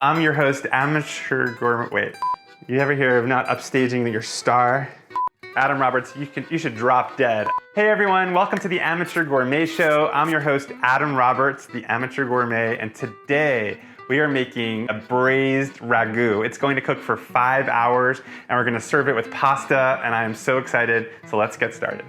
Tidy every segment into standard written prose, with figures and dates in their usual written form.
I'm your host, amateur gourmet. Wait, you ever hear of not upstaging your star? Adam Roberts, you should drop dead. Hey everyone, welcome to the Amateur Gourmet Show. I'm your host, Adam Roberts, the Amateur Gourmet, and today we are making a braised ragu. It's going to cook for 5 hours, and we're gonna serve it with pasta, and I am so excited, so let's get started.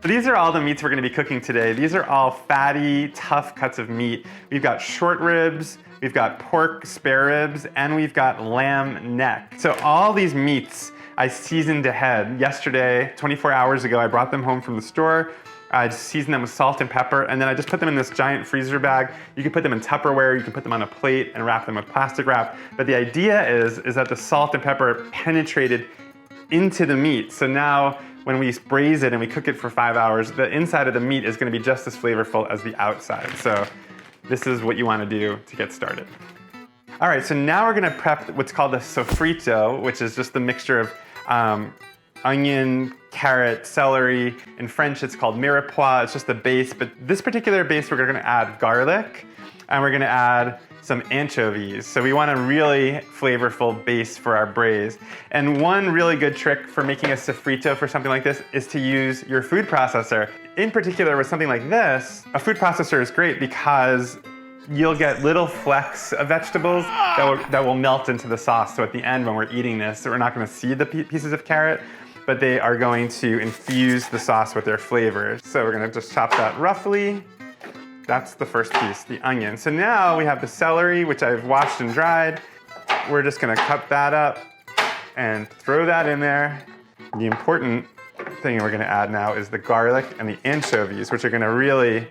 So these are all the meats we're going to be cooking today. These are all fatty, tough cuts of meat. We've got short ribs, we've got pork spare ribs, and we've got lamb neck. So all these meats I seasoned ahead. Yesterday, 24 hours ago, I brought them home from the store. I seasoned them with salt and pepper, and then I just put them in this giant freezer bag. You can put them in Tupperware, you can put them on a plate and wrap them with plastic wrap. But the idea is that the salt and pepper penetrated into the meat. So now when we braise it and we cook it for 5 hours, the inside of the meat is going to be just as flavorful as the outside. So this is what you want to do to get started. All right, so now we're going to prep what's called a sofrito, which is just the mixture of onion, carrot, celery. In French, it's called mirepoix. It's just the base, but this particular base, we're going to add garlic, and we're going to add some anchovies. So we want a really flavorful base for our braise. And one really good trick for making a sofrito for something like this is to use your food processor. In particular, with something like this, a food processor is great because you'll get little flecks of vegetables that will melt into the sauce. So at the end, when we're eating this, we're not gonna see the pieces of carrot, but they are going to infuse the sauce with their flavors. So we're gonna just chop that roughly. That's the first piece, the onion. So now we have the celery, which I've washed and dried. We're just gonna cut that up and throw that in there. The important thing we're gonna add now is the garlic and the anchovies, which are gonna really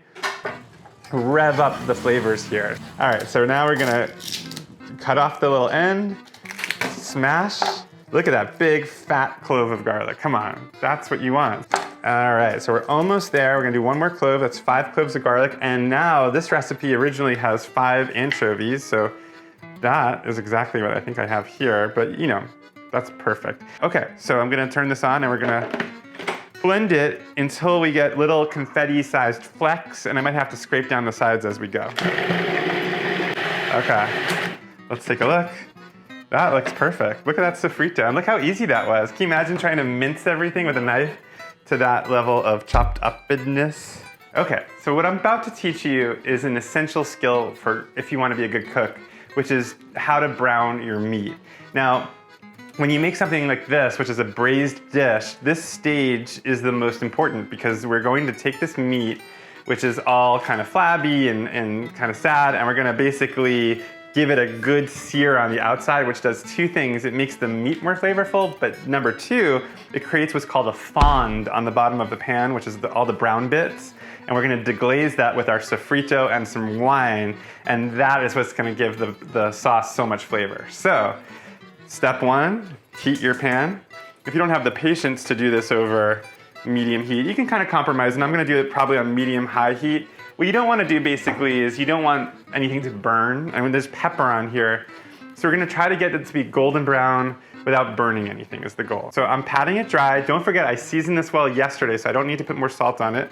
rev up the flavors here. All right, so now we're gonna cut off the little end, smash. Look at that big fat clove of garlic. Come on, that's what you want. All right, so we're almost there. We're gonna do one more clove. That's 5 cloves of garlic. And now this recipe originally has 5 anchovies, so that is exactly what I think I have here, but you know, that's perfect. Okay, so I'm gonna turn this on and we're gonna blend it until we get little confetti-sized flecks, and I might have to scrape down the sides as we go. Okay, let's take a look. That looks perfect. Look at that sofrito, and look how easy that was. Can you imagine trying to mince everything with a knife to that level of chopped upness? Okay, so what I'm about to teach you is an essential skill for if you want to be a good cook, which is how to brown your meat. Now, when you make something like this, which is a braised dish, this stage is the most important because we're going to take this meat, which is all kind of flabby and kind of sad, and we're gonna basically give it a good sear on the outside, which does 2 things. It makes the meat more flavorful, but number 2, it creates what's called a fond on the bottom of the pan, which is all the brown bits. And we're gonna deglaze that with our sofrito and some wine, and that is what's gonna give the sauce so much flavor. So, step 1, heat your pan. If you don't have the patience to do this over medium heat, you can kind of compromise, and I'm gonna do it probably on medium-high heat. What you don't want to do basically is you don't want anything to burn. I mean, there's pepper on here. So we're gonna try to get it to be golden brown without burning anything is the goal. So I'm patting it dry. Don't forget, I seasoned this well yesterday, so I don't need to put more salt on it.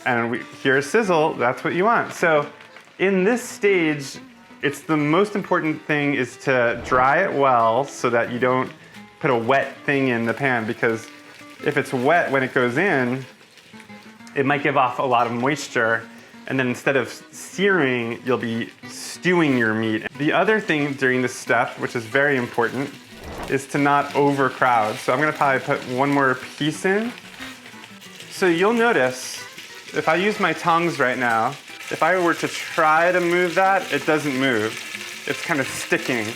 And here's sizzle, that's what you want. So in this stage, it's the most important thing is to dry it well so that you don't put a wet thing in the pan, because if it's wet when it goes in, it might give off a lot of moisture, and then instead of searing, you'll be stewing your meat. The other thing during this step, which is very important, is to not overcrowd. So I'm gonna probably put one more piece in. So you'll notice, if I use my tongs right now, if I were to try to move that, it doesn't move. It's kind of sticking,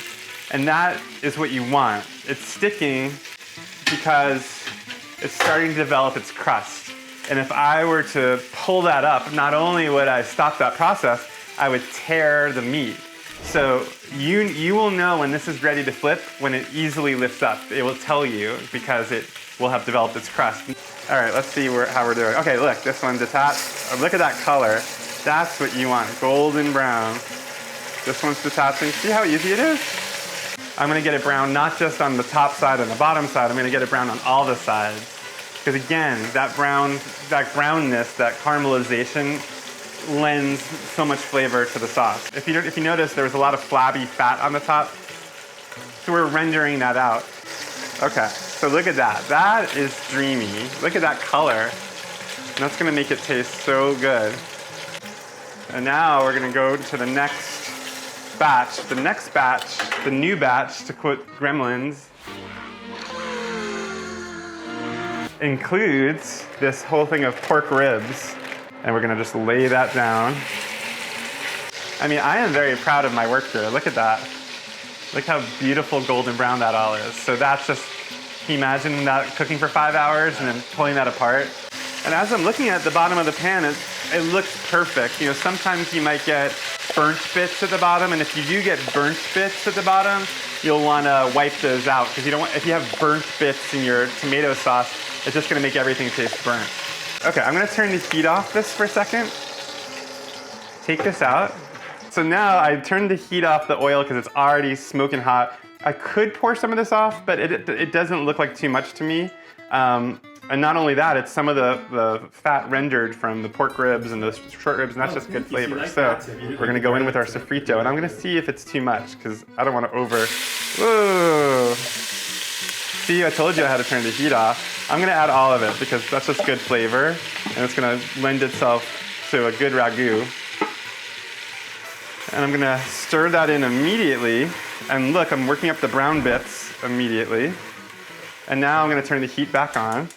and that is what you want. It's sticking because it's starting to develop its crust. And if I were to pull that up, not only would I stop that process, I would tear the meat. So you will know when this is ready to flip when it easily lifts up. It will tell you because it will have developed its crust. All right, let's see how we're doing. Okay, look, this one's detached. Look at that color. That's what you want, golden brown. This one's detaching. See how easy it is? I'm gonna get it brown not just on the top side and the bottom side, I'm gonna get it brown on all the sides. Because again, that brownness, that caramelization lends so much flavor to the sauce. If you notice, there was a lot of flabby fat on the top. So we're rendering that out. Okay, so look at that. That is dreamy. Look at that color. And that's gonna make it taste so good. And now we're gonna go to the next batch. The next batch, the new batch, to quote Gremlins, includes this whole thing of pork ribs. And we're gonna just lay that down. I mean, I am very proud of my work here. Look at that. Look how beautiful golden brown that all is. So that's just, can you imagine that cooking for 5 hours and then pulling that apart? And as I'm looking at the bottom of the pan, it looks perfect. You know, sometimes you might get burnt bits at the bottom, and if you do get burnt bits at the bottom, you'll wanna wipe those out, because if you have burnt bits in your tomato sauce, it's just gonna make everything taste burnt. Okay, I'm gonna turn the heat off this for a second. Take this out. So now I turned the heat off the oil because it's already smoking hot. I could pour some of this off, but it doesn't look like too much to me. And not only that, it's some of the fat rendered from the pork ribs and the short ribs, and that's just good flavor. So we're gonna go in with our sofrito, and I'm gonna see if it's too much, because I don't wanna whoa. See, I told you I had to turn the heat off. I'm gonna add all of it because that's just good flavor, and it's gonna lend itself to a good ragu. And I'm gonna stir that in immediately. And look, I'm working up the brown bits immediately. And now I'm gonna turn the heat back on.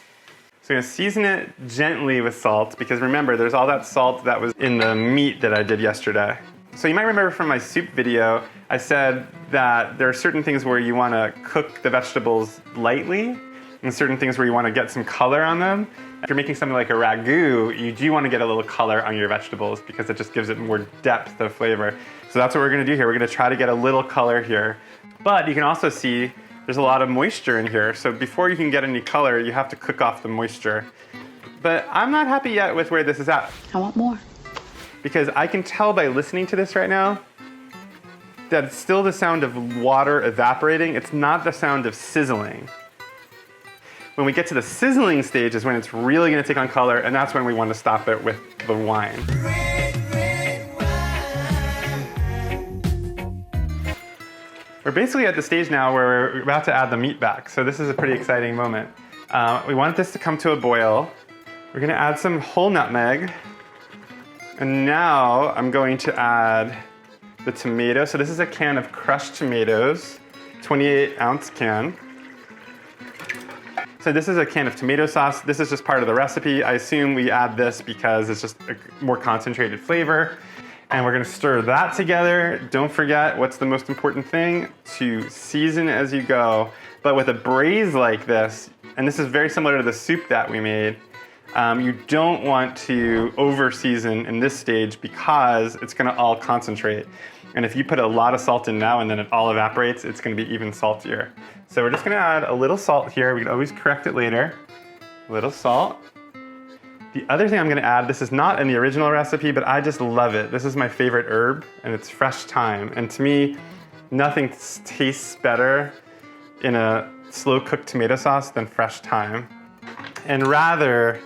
So I'm gonna season it gently with salt, because remember, there's all that salt that was in the meat that I did yesterday. So you might remember from my soup video, I said that there are certain things where you wanna cook the vegetables lightly, and certain things where you wanna get some color on them. If you're making something like a ragu, you do wanna get a little color on your vegetables because it just gives it more depth of flavor. So that's what we're gonna do here. We're gonna try to get a little color here. But you can also see there's a lot of moisture in here. So before you can get any color, you have to cook off the moisture. But I'm not happy yet with where this is at. I want more. Because I can tell by listening to this right now that it's still the sound of water evaporating. It's not the sound of sizzling. When we get to the sizzling stage is when it's really gonna take on color, and that's when we want to stop it with the wine. We're basically at the stage now where we're about to add the meat back, so this is a pretty exciting moment. We want this to come to a boil. We're gonna add some whole nutmeg, and now I'm going to add the tomato. So this is a can of crushed tomatoes, 28-ounce can. So this is a can of tomato sauce. This is just part of the recipe. I assume we add this because it's just a more concentrated flavor. And we're gonna stir that together. Don't forget, what's the most important thing? To season as you go. But with a braise like this, and this is very similar to the soup that we made, you don't want to over season in this stage because it's gonna all concentrate. And if you put a lot of salt in now and then it all evaporates, it's gonna be even saltier. So we're just gonna add a little salt here. We can always correct it later. A little salt. The other thing I'm gonna add, this is not in the original recipe, but I just love it. This is my favorite herb, and it's fresh thyme. And to me, nothing tastes better in a slow cooked tomato sauce than fresh thyme. And rather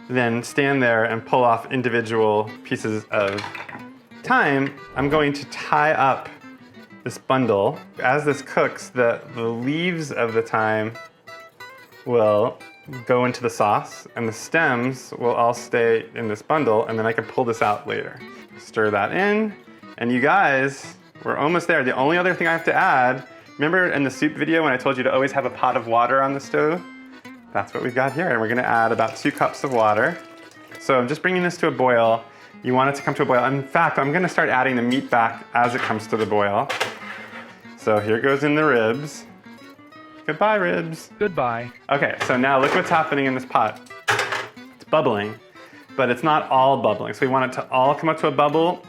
than stand there and pull off individual pieces of thyme, I'm going to tie up this bundle. As this cooks, the leaves of the thyme will go into the sauce, and the stems will all stay in this bundle, and then I can pull this out later. Stir that in, and you guys, we're almost there. The only other thing I have to add, remember in the soup video when I told you to always have a pot of water on the stove? That's what we've got here, and we're gonna add about 2 cups of water. So I'm just bringing this to a boil. You want it to come to a boil. In fact, I'm gonna start adding the meat back as it comes to the boil. So here goes in the ribs. Goodbye, ribs. Goodbye. Okay, so now look what's happening in this pot. It's bubbling, but it's not all bubbling. So we want it to all come up to a bubble,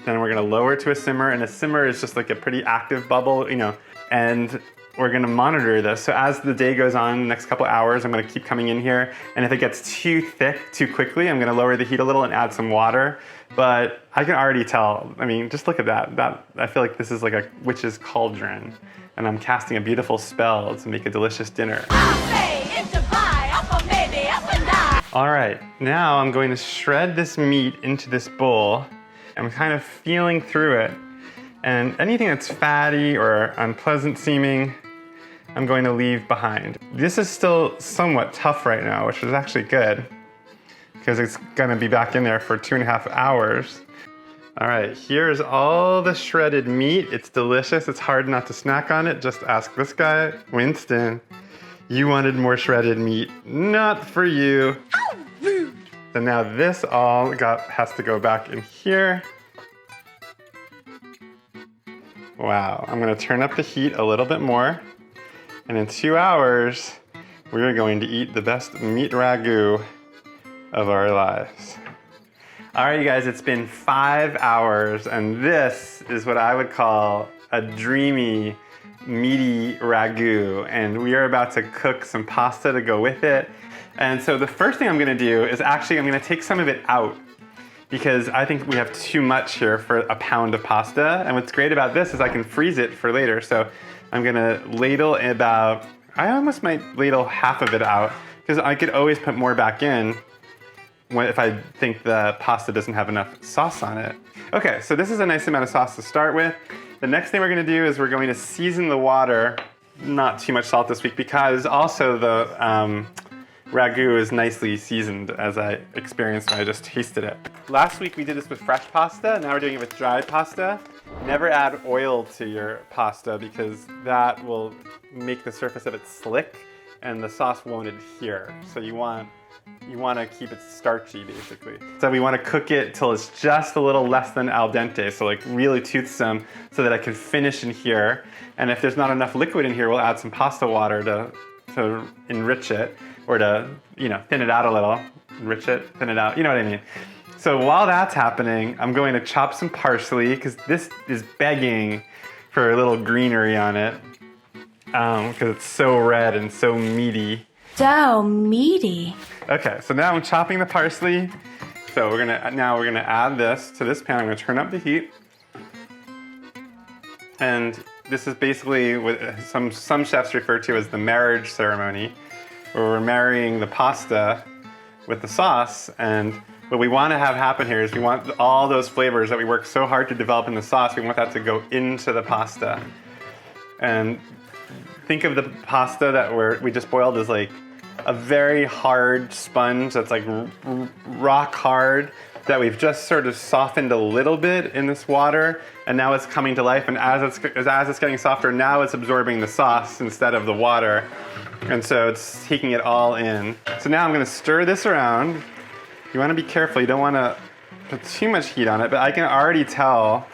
then we're gonna lower to a simmer, and a simmer is just like a pretty active bubble, you know, and we're gonna monitor this. So as the day goes on, the next couple hours, I'm gonna keep coming in here, and if it gets too thick too quickly, I'm gonna lower the heat a little and add some water. But I can already tell, I mean, just look at that. I feel like this is like a witch's cauldron, and I'm casting a beautiful spell to make a delicious dinner. I'll say it's a pie, I'm a maybe. All right, now I'm going to shred this meat into this bowl. I'm kind of feeling through it. And anything that's fatty or unpleasant seeming, I'm going to leave behind. This is still somewhat tough right now, which is actually good because it's gonna be back in there for 2.5 hours. All right, here's all the shredded meat. It's delicious. It's hard not to snack on it. Just ask this guy, Winston. You wanted more shredded meat. Not for you. So now this all has to go back in here. Wow, I'm gonna turn up the heat a little bit more. And in 2 hours, we are going to eat the best meat ragu of our lives. All right, you guys, it's been 5 hours, and this is what I would call a dreamy, meaty ragu. And we are about to cook some pasta to go with it. And so the first thing I'm gonna do is actually I'm gonna take some of it out because I think we have too much here for a pound of pasta. And what's great about this is I can freeze it for later. So I'm gonna ladle about, I almost might ladle half of it out because I could always put more back in if I think the pasta doesn't have enough sauce on it. Okay, so this is a nice amount of sauce to start with. The next thing we're gonna do is we're going to season the water. Not too much salt this week because also the ragu is nicely seasoned as I experienced when I just tasted it. Last week we did this with fresh pasta, now we're doing it with dried pasta. Never add oil to your pasta because that will make the surface of it slick and the sauce won't adhere. So you want to keep it starchy basically. So we want to cook it till it's just a little less than al dente, so like really toothsome so that I can finish in here. And if there's not enough liquid in here, we'll add some pasta water to enrich it or to, thin it out a little. Enrich it, thin it out, you know what I mean. So while that's happening, I'm going to chop some parsley because this is begging for a little greenery on it because it's so red and so meaty. So meaty. Okay, so now I'm chopping the parsley. So we're gonna add this to this pan. I'm gonna turn up the heat. And this is basically what some chefs refer to as the marriage ceremony, where we're marrying the pasta with the sauce. And what we want to have happen here is we want all those flavors that we work so hard to develop in the sauce, we want that to go into the pasta. And think of the pasta that we just boiled as like a very hard sponge that's like rock hard that we've just sort of softened a little bit in this water, and now it's coming to life. And as it's getting softer, now it's absorbing the sauce instead of the water, and so it's taking it all in. So now I'm going to stir this around. You want to be careful. You don't want to put too much heat on it, but I can already tell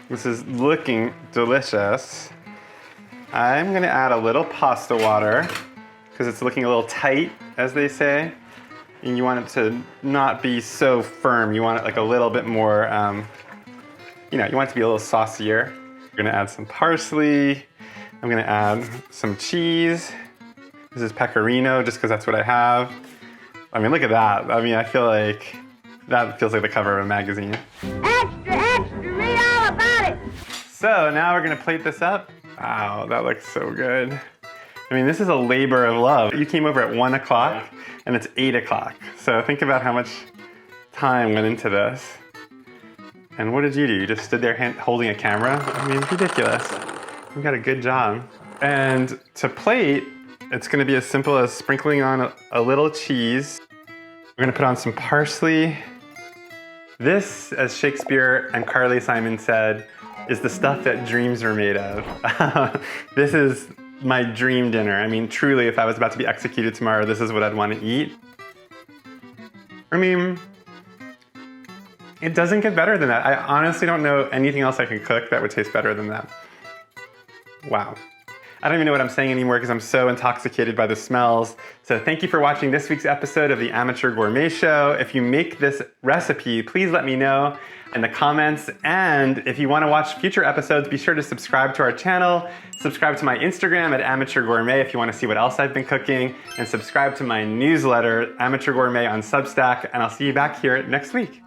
this is looking delicious. I'm going to add a little pasta water because it's looking a little tight, as they say. And you want it to not be so firm. You want it like a little bit more, you want it to be a little saucier. We're gonna add some parsley. I'm gonna add some cheese. This is pecorino, just because that's what I have. I mean, look at that. I mean, I feel like that feels like the cover of a magazine. Extra, extra, read all about it. So now we're gonna plate this up. Wow, that looks so good. I mean, this is a labor of love. You came over at 1 o'clock and it's 8 o'clock. So think about how much time went into this. And what did you do? You just stood there holding a camera? I mean, ridiculous. You got a good job. And to plate, it's gonna be as simple as sprinkling on a little cheese. We're gonna put on some parsley. This, as Shakespeare and Carly Simon said, is the stuff that dreams are made of. This is my dream dinner. I mean, truly, if I was about to be executed tomorrow, this is what I'd want to eat. I mean, it doesn't get better than that. I honestly don't know anything else I can cook that would taste better than that. Wow. I don't even know what I'm saying anymore because I'm so intoxicated by the smells. So thank you for watching this week's episode of the Amateur Gourmet Show. If you make this recipe, please let me know in the comments. And if you want to watch future episodes, be sure to subscribe to our channel. Subscribe to my Instagram at Amateur Gourmet if you want to see what else I've been cooking. And subscribe to my newsletter, Amateur Gourmet on Substack. And I'll see you back here next week.